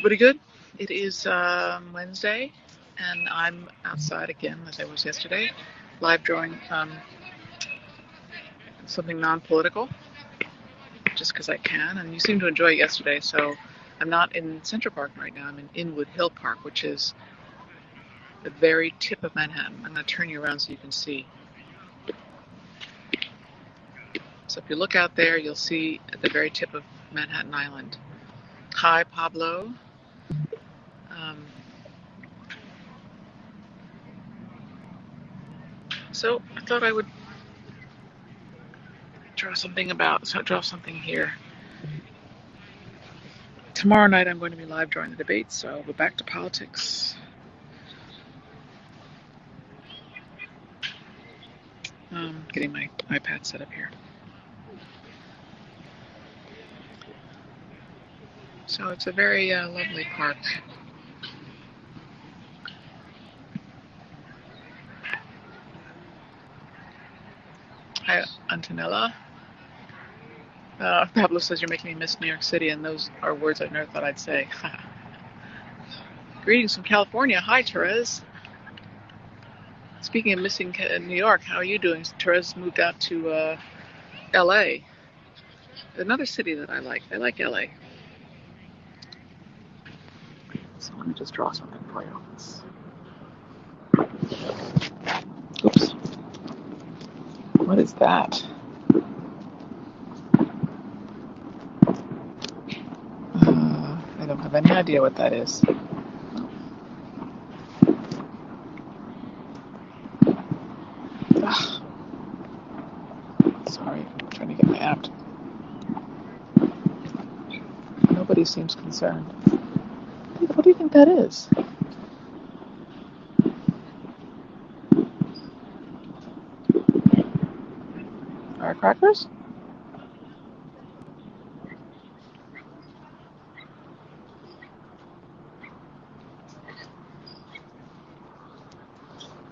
Pretty good. It is Wednesday, and I'm outside again, as I was yesterday, live drawing something non-political, just because I can. And you seemed to enjoy it yesterday, so I'm not in Central Park right now. I'm in Inwood Hill Park, which is the very tip of Manhattan. I'm going to turn you around so you can see. So if you look out there, you'll see at the very tip of Manhattan Island. Hi, Pablo. Um, so I thought I would draw something here. Tomorrow night I'm going to be live drawing the debates, so I'll go back to politics. Getting my iPad set up here. So it's a very lovely park. Hi, Antonella. Pablo says you're making me miss New York City, and those are words I never thought I'd say. Greetings from California. Hi, Therese. Speaking of missing New York, how are you doing? Therese moved out to LA. Another city that I like. I like LA. So let me just draw something for you. Oops. What is that? I don't have any idea what that is. Ugh. Sorry, I'm trying to get my app. Nobody seems concerned. What do you think that is? Firecrackers?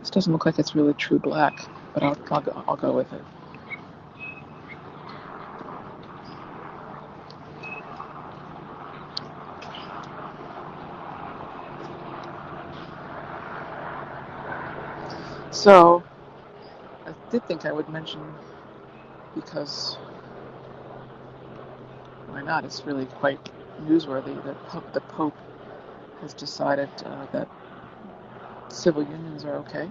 This doesn't look like it's really true black, but I'll go with it. So, I did think I would mention, because why not? It's really quite newsworthy that the Pope has decided that civil unions are okay.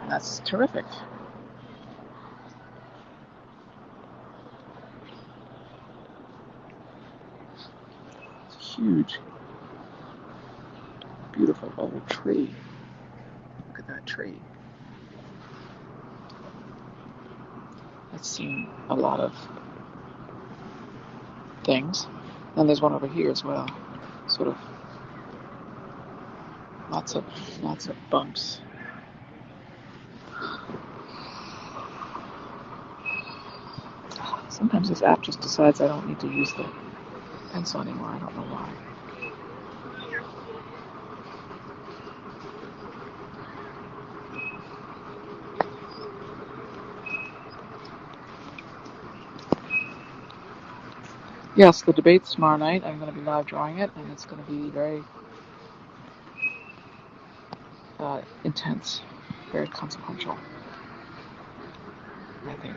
And that's terrific. It's a huge, beautiful old tree. Look at that tree. I've seen a lot of things. And there's one over here as well. Sort of lots of bumps. Sometimes this app just decides I don't need to use the pencil anymore. I don't know why. Yes, the debate's tomorrow night. I'm going to be live drawing it, and it's going to be very intense, very consequential, I think.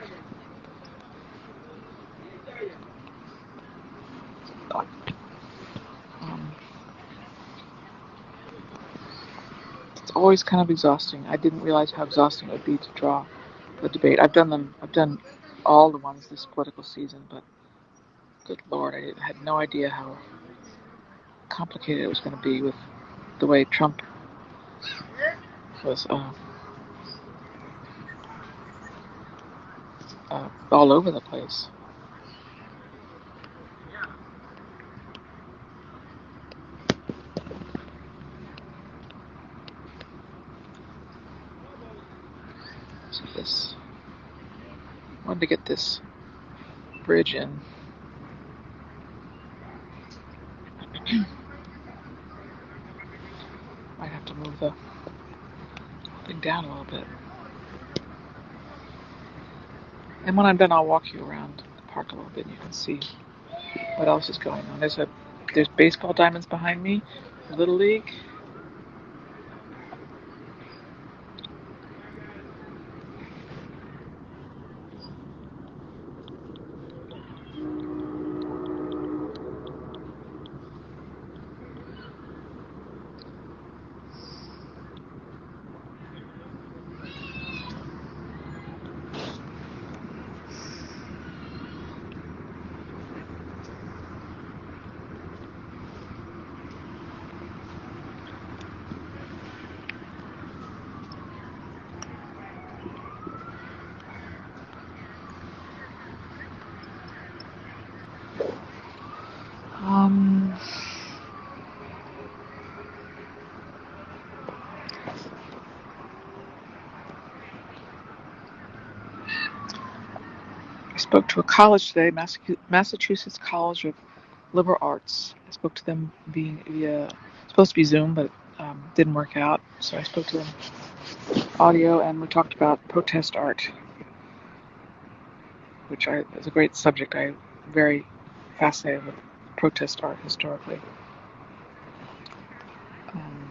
It's always kind of exhausting. I didn't realize how exhausting it would be to draw the debate. I've done all the ones this political season, but good Lord, I had no idea how complicated it was going to be with the way Trump was all over the place. So I wanted to get this bridge in. Might have to move the thing down a little bit. And when I'm done, I'll walk you around the park a little bit and you can see What else is going on? There's baseball diamonds behind me. Little League. I spoke to a college today, Massachusetts College of Liberal Arts. I spoke to them via supposed to be Zoom, but didn't work out. So I spoke to them audio, and we talked about protest art, which is a great subject. I'm very fascinated with protest art historically. Um,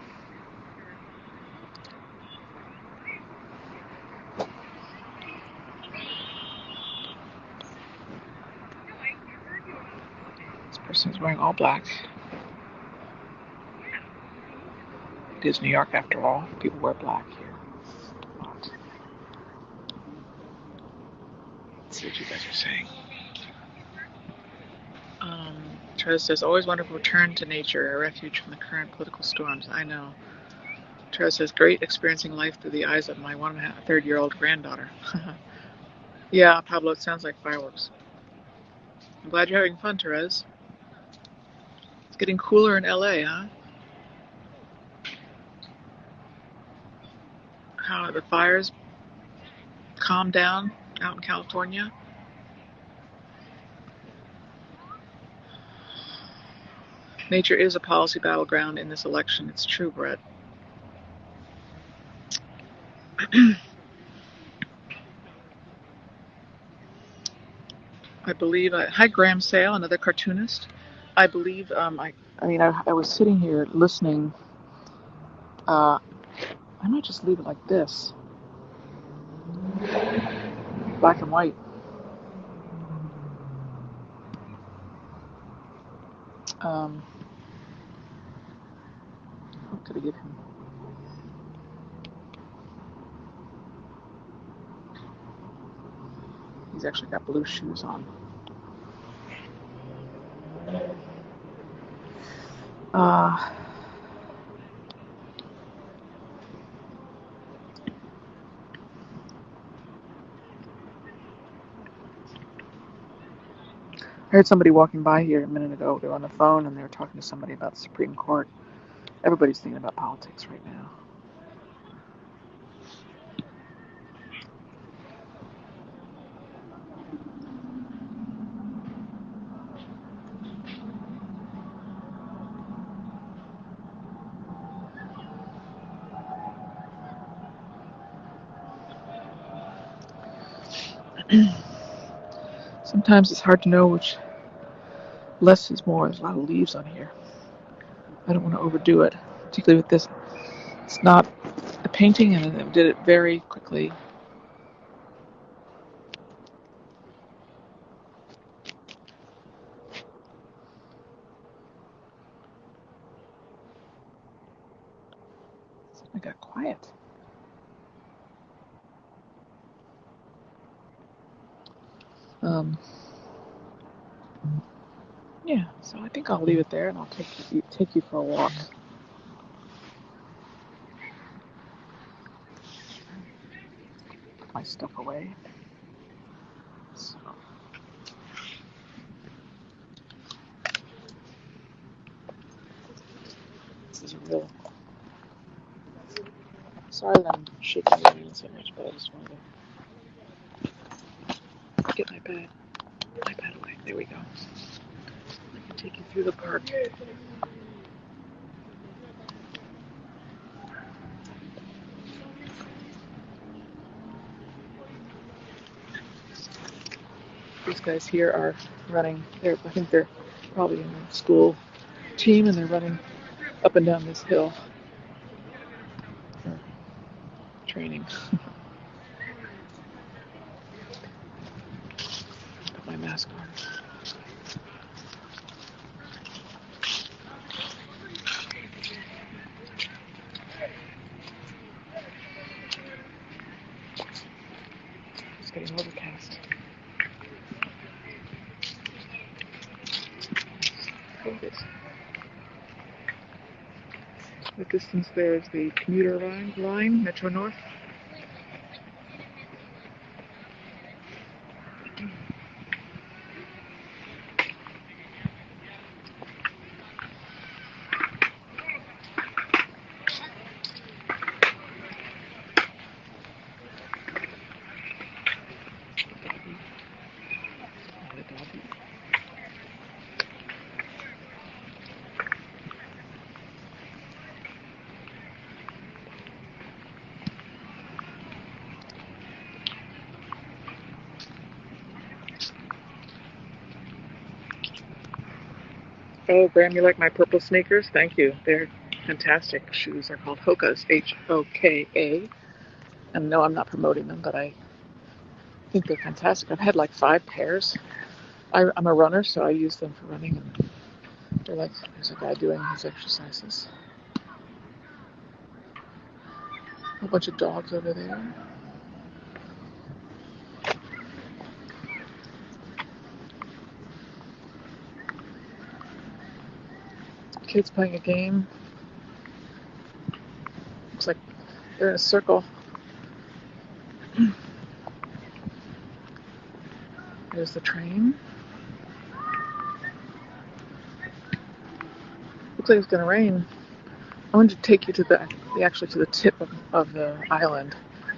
this person is wearing all black. It is New York after all. People wear black here. But let's see what you guys are saying. Trez says, always wonderful return to nature, a refuge from the current political storms. I know. Trez says, great experiencing life through the eyes of my 1.5-3-year-old granddaughter. Yeah, Pablo, it sounds like fireworks. I'm glad you're having fun, Therese. It's getting cooler in LA, huh? How the fires calmed down out in California? Nature is a policy battleground in this election. It's true, Brett. I believe, hi Graham Sale, another cartoonist. I believe, I was sitting here listening. I might just leave it like this, black and white. What could I give him? He's actually got blue shoes on. I heard somebody walking by here a minute ago. They were on the phone and they were talking to somebody about the Supreme Court. Everybody's thinking about politics right now. Sometimes it's hard to know which less is more. There's a lot of leaves on here. I don't want to overdo it, particularly with this. It's not a painting, and I did it very quickly. I got quiet. Yeah, so I think I'll leave it there, and I'll take you for a walk. Put my stuff away. So. This is a real. Sorry that I'm shaking your hand so much, but I just wanted to get my iPad away. There we go. I can take you through the park. These guys here are running. I think they're Probably in the school team, and they're running up and down this hill for training. Put my mask on. It's getting overcast. The distance there is the commuter line, Metro North. Oh, Graham, you like my purple sneakers? Thank you. They're fantastic shoes. They're called Hoka's, Hoka. And no, I'm not promoting them, but I think they're fantastic. I've had like 5 pairs. I'm a runner, so I use them for running. And they're like, there's a guy doing his exercises. A whole bunch of dogs over there. Kids playing a game. Looks like they're in a circle. There's the train. Looks like it's gonna rain. I wanted to take you to the tip of the island.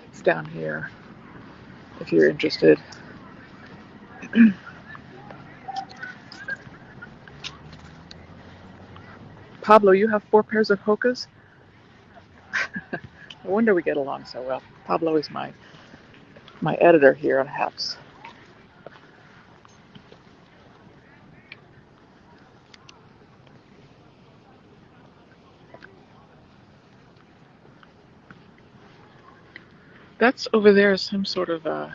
It's down here, if you're interested. Pablo, you have 4 pairs of Hokas? No wonder we get along so well. Pablo is my editor here on HAPS. That's over there is some sort of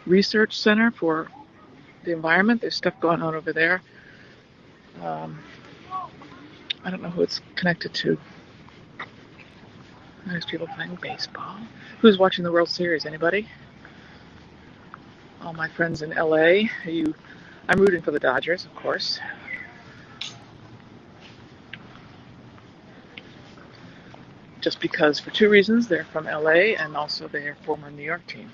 research center for the environment. There's stuff going on over there. I don't know who it's connected to. There's people playing baseball. Who's watching the World Series? Anybody? All my friends in LA. I'm rooting for the Dodgers, of course. Just because, for 2 reasons. They're from LA and also they're former New York team.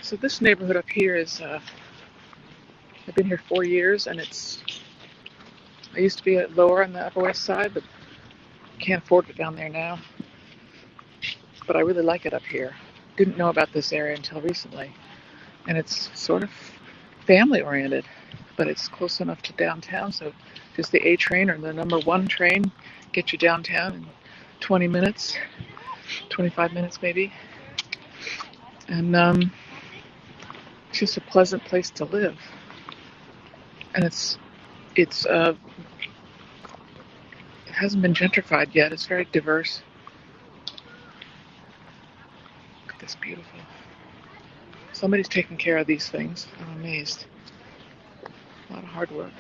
So this neighborhood up here is, I've been here 4 years, and I used to be lower on the Upper West Side, but can't afford it down there now. But I really like it up here. Didn't know about this area until recently. And it's sort of family oriented, but it's close enough to downtown, so just the A train or the number 1 train get you downtown in 20 minutes, 25 minutes maybe. And it's just a pleasant place to live. And it hasn't been gentrified yet. It's very diverse. Look at this, beautiful. Somebody's taking care of these things. I'm amazed. A lot of hard work.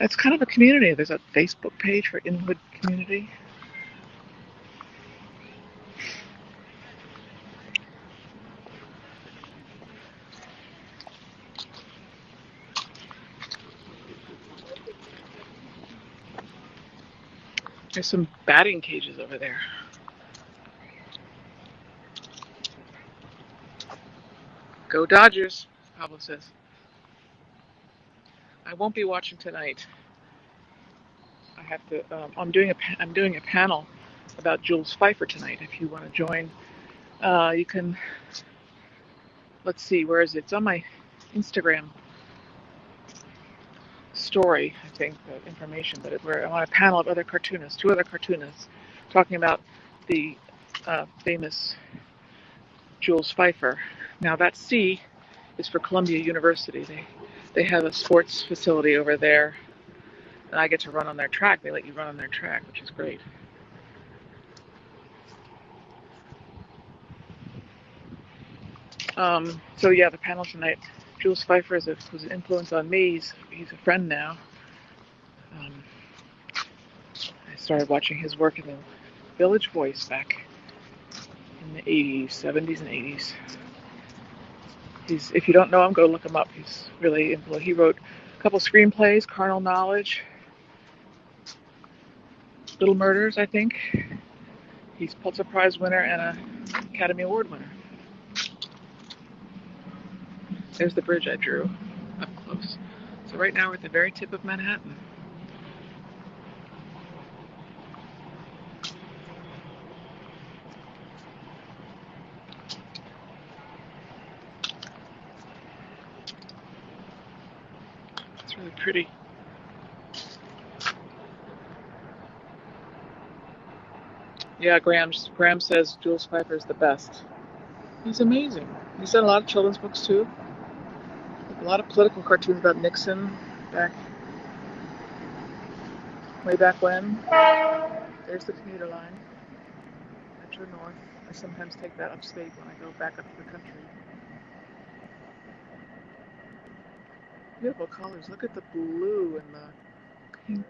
It's kind of a community. There's a Facebook page for Inwood Community. There's some batting cages over there. Go Dodgers, Pablo says. I won't be watching tonight. I have to. I'm doing a panel about Jules Pfeiffer tonight. If you want to join, you can. Let's see, where is it? It's on my Instagram story, I think, the information. But I'm on a panel of other cartoonists, 2 other cartoonists, talking about the famous Jules Pfeiffer. Now that C is for Columbia University. They have a sports facility over there, and I get to run on their track. They let you run on their track, which is great. So yeah, the panel tonight. Jules Pfeiffer was an influence on me. He's a friend now. I started watching his work in the Village Voice back in the 80s, 70s and 80s. If you don't know him, go look him up. He's really influential. He wrote a couple screenplays, Carnal Knowledge, Little Murders, I think. He's Pulitzer Prize winner and an Academy Award winner. There's the bridge I drew up close. So right now we're at the very tip of Manhattan. It's really pretty. Yeah, Graham says Jules Pfeiffer is the best. He's amazing. He's done a lot of children's books too. A lot of political cartoons about Nixon way back when. There's the commuter line. Metro North. I sometimes take that upstate when I go back up to the country. Beautiful colors. Look at the blue and the pink.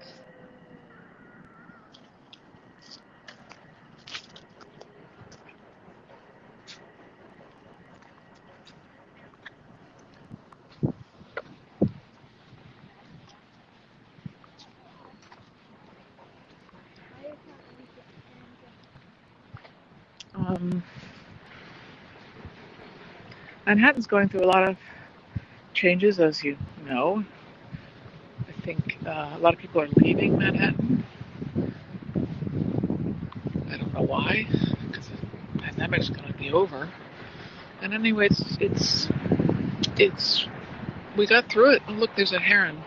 Manhattan's going through a lot of changes, as you know. I think a lot of people are leaving Manhattan. I don't know why, because the pandemic's going to be over. And anyway, it's we got through it. Oh, look, there's a heron.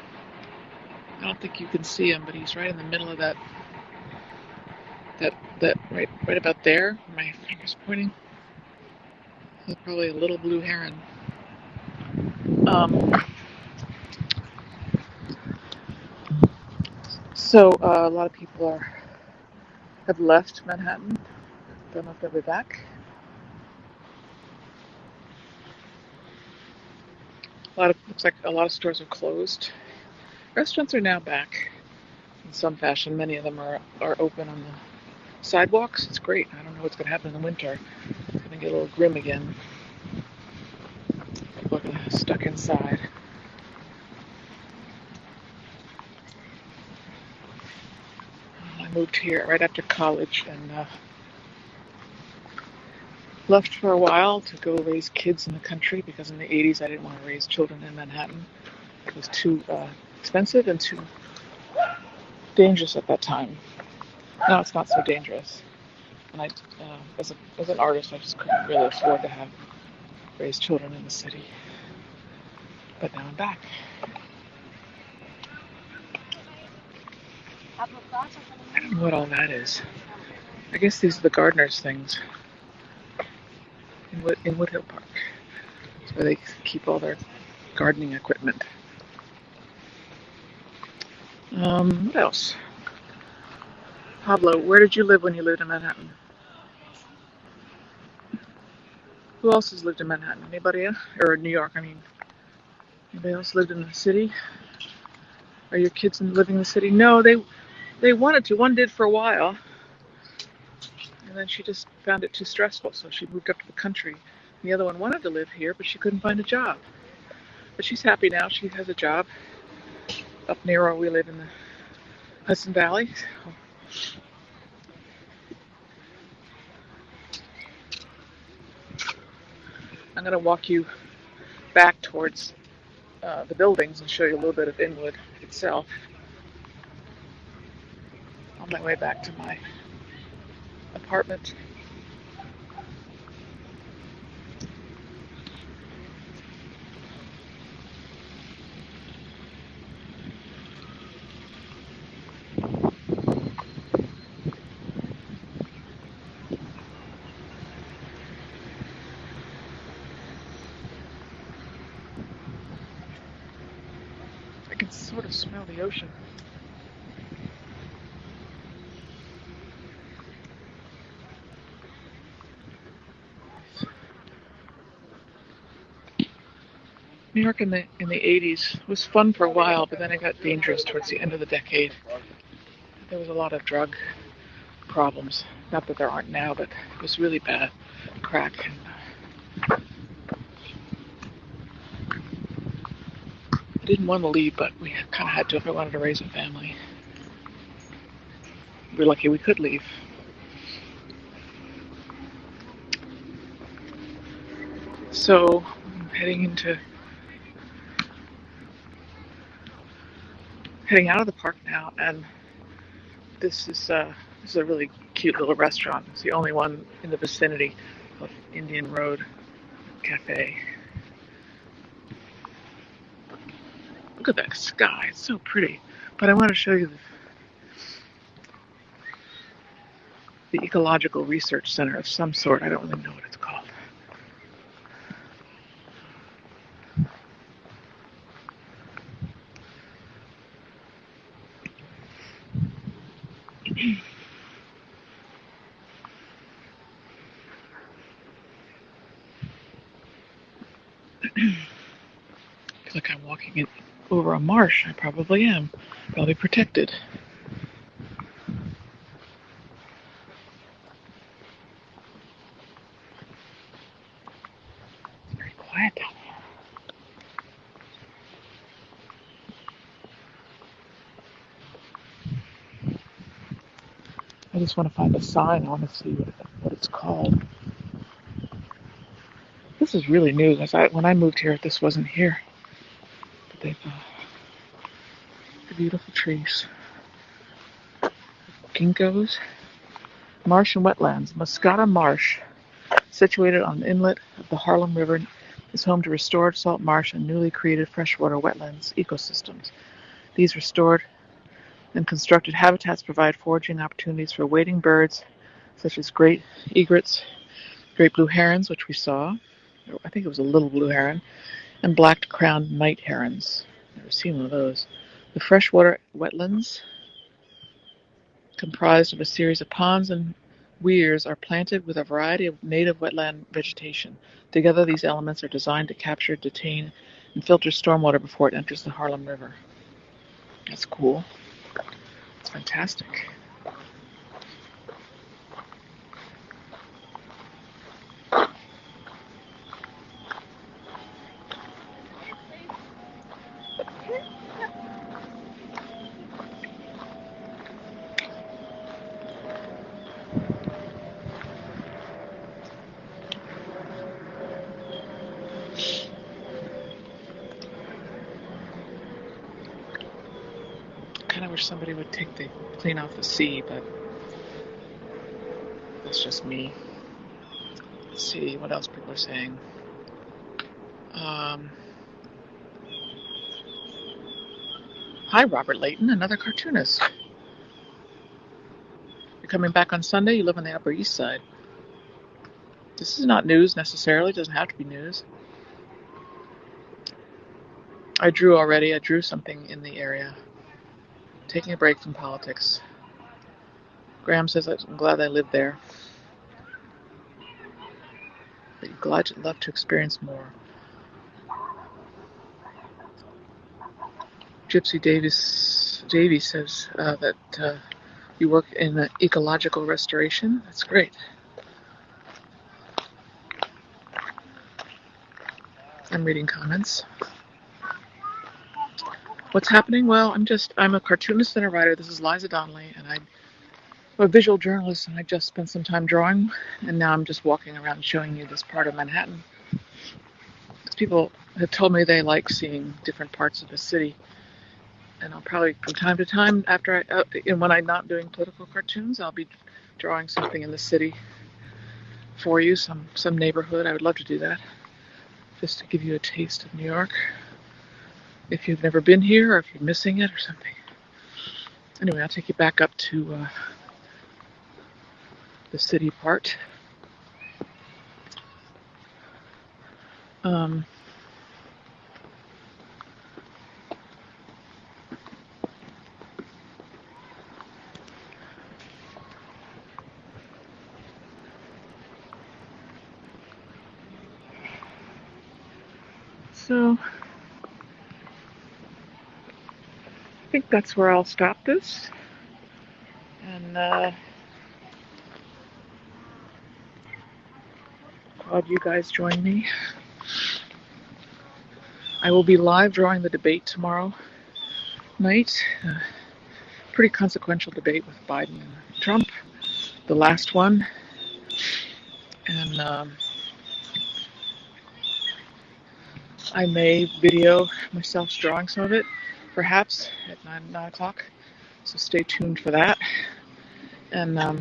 I don't think you can see him, but he's right in the middle of that right about there. My finger's pointing. There's probably a little blue heron. So a lot of people have left Manhattan. Don't know if they'll be back. Looks like a lot of stores are closed. Restaurants are now back in some fashion. Many of them are open on the sidewalks. It's great. I don't know what's going to happen in the winter. It's going to get a little grim again. People are going to be stuck inside. I moved here right after college and left for a while to go raise kids in the country because in the 80s I didn't want to raise children in Manhattan. It was too expensive and too dangerous at that time. Now it's not so dangerous. And as an artist, I just couldn't really afford to raise children in the city. But now I'm back. I don't know what all that is. I guess these are the gardener's things in Woodhill Park. It's where they keep all their gardening equipment. What else? Pablo, where did you live when you lived in Manhattan? Who else has lived in Manhattan? Anybody else? Or New York, I mean. Anybody else lived in the city? Are your kids living in the city? No, they wanted to. One did for a while. And then she just found it too stressful, so she moved up to the country. The other one wanted to live here, but she couldn't find a job. But she's happy now. She has a job up near where we live in the Hudson Valley. So I'm going to walk you back towards the buildings and show you a little bit of Inwood itself on my way back to my apartment. sort of smell the ocean. New York in the 80s was fun for a while, but then it got dangerous towards the end of the decade. There was a lot of drug problems. Not that there aren't now, but it was really bad. Crack. And I didn't want to leave, but we kind of had to if I wanted to raise a family. We're lucky we could leave. So I'm heading out of the park now, and this is a really cute little restaurant. It's the only one in the vicinity of Indian Road Cafe. Look at that sky, it's so pretty. But I want to show you the Ecological Research Center of some sort. I don't really know what it's called. I feel like I'm walking over a marsh. I probably am. Probably protected. It's very quiet down here. I just want to find a sign. I want to see what it's called. This is really new. When I moved here, this wasn't here. But they've the beautiful trees. Ginkgos. Marsh and wetlands. Muscata Marsh, situated on an inlet of the Harlem River, is home to restored salt marsh and newly created freshwater wetlands ecosystems. These restored and constructed habitats provide foraging opportunities for wading birds such as great egrets, great blue herons, which we saw. I think it was a little blue heron, and black-crowned night herons. Never seen one of those. The freshwater wetlands, comprised of a series of ponds and weirs, are planted with a variety of native wetland vegetation. Together, these elements are designed to capture, detain, and filter stormwater before it enters the Harlem River. That's cool. It's fantastic. I kind of wish somebody would clean off the sea, but that's just me. Let's see what else people are saying. Hi, Robert Layton, another cartoonist. You're coming back on Sunday? You live on the Upper East Side. This is not news necessarily. It doesn't have to be news. I drew already. I drew something in the area. Taking a break from politics. Graham says, I'm glad I lived there. But you're glad you'd love to experience more. Gypsy Davy says that you work in ecological restoration. That's great. I'm reading comments. What's happening? Well, I'm a cartoonist and a writer. This is Liza Donnelly, and I'm a visual journalist, and I just spent some time drawing, and now I'm just walking around showing you this part of Manhattan. Because people have told me they like seeing different parts of the city, and I'll probably, from time to time, when I'm not doing political cartoons, I'll be drawing something in the city for you, some neighborhood. I would love to do that, just to give you a taste of New York. If you've never been here, or if you're missing it or something. Anyway, I'll take you back up to the city part. So I think that's where I'll stop this. And glad you guys joined me. I will be live drawing the debate tomorrow night. Pretty consequential debate with Biden and Trump, the last one. And I may video myself drawing some of it, perhaps at 9 o'clock. So stay tuned for that. And I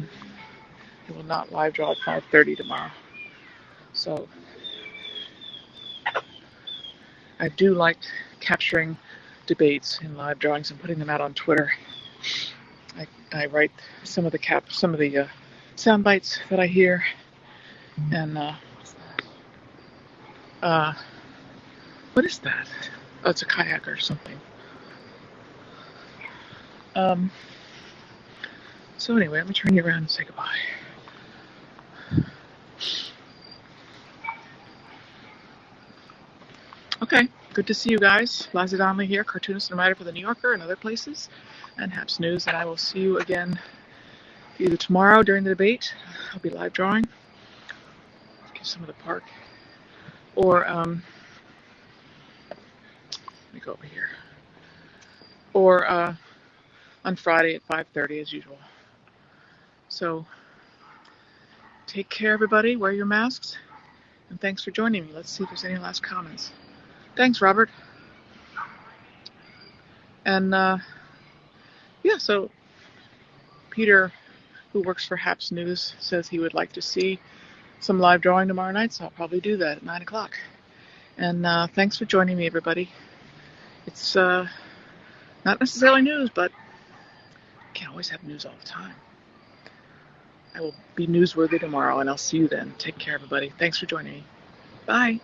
will not live draw at 5:30 tomorrow. So I do like capturing debates in live drawings and putting them out on Twitter. I write some of the sound bites that I hear, and what is that? Oh, it's a kayak or something. So anyway, let me turn you around and say goodbye. Okay, good to see you guys. Liza Donnelly here, cartoonist and writer for The New Yorker and other places, and Haps News, and I will see you again either tomorrow during the debate. I'll be live drawing. Give some of the park. Or, let me go over here. Or on Friday at 5:30 as usual. So, take care everybody, wear your masks, and thanks for joining me. Let's see if there's any last comments. Thanks, Robert. And yeah, so Peter, who works for Haps News, says he would like to see some live drawing tomorrow night, so I'll probably do that at 9 o'clock. And thanks for joining me, everybody. It's not necessarily news, but you can't always have news all the time. I will be newsworthy tomorrow, and I'll see you then. Take care, everybody. Thanks for joining me. Bye.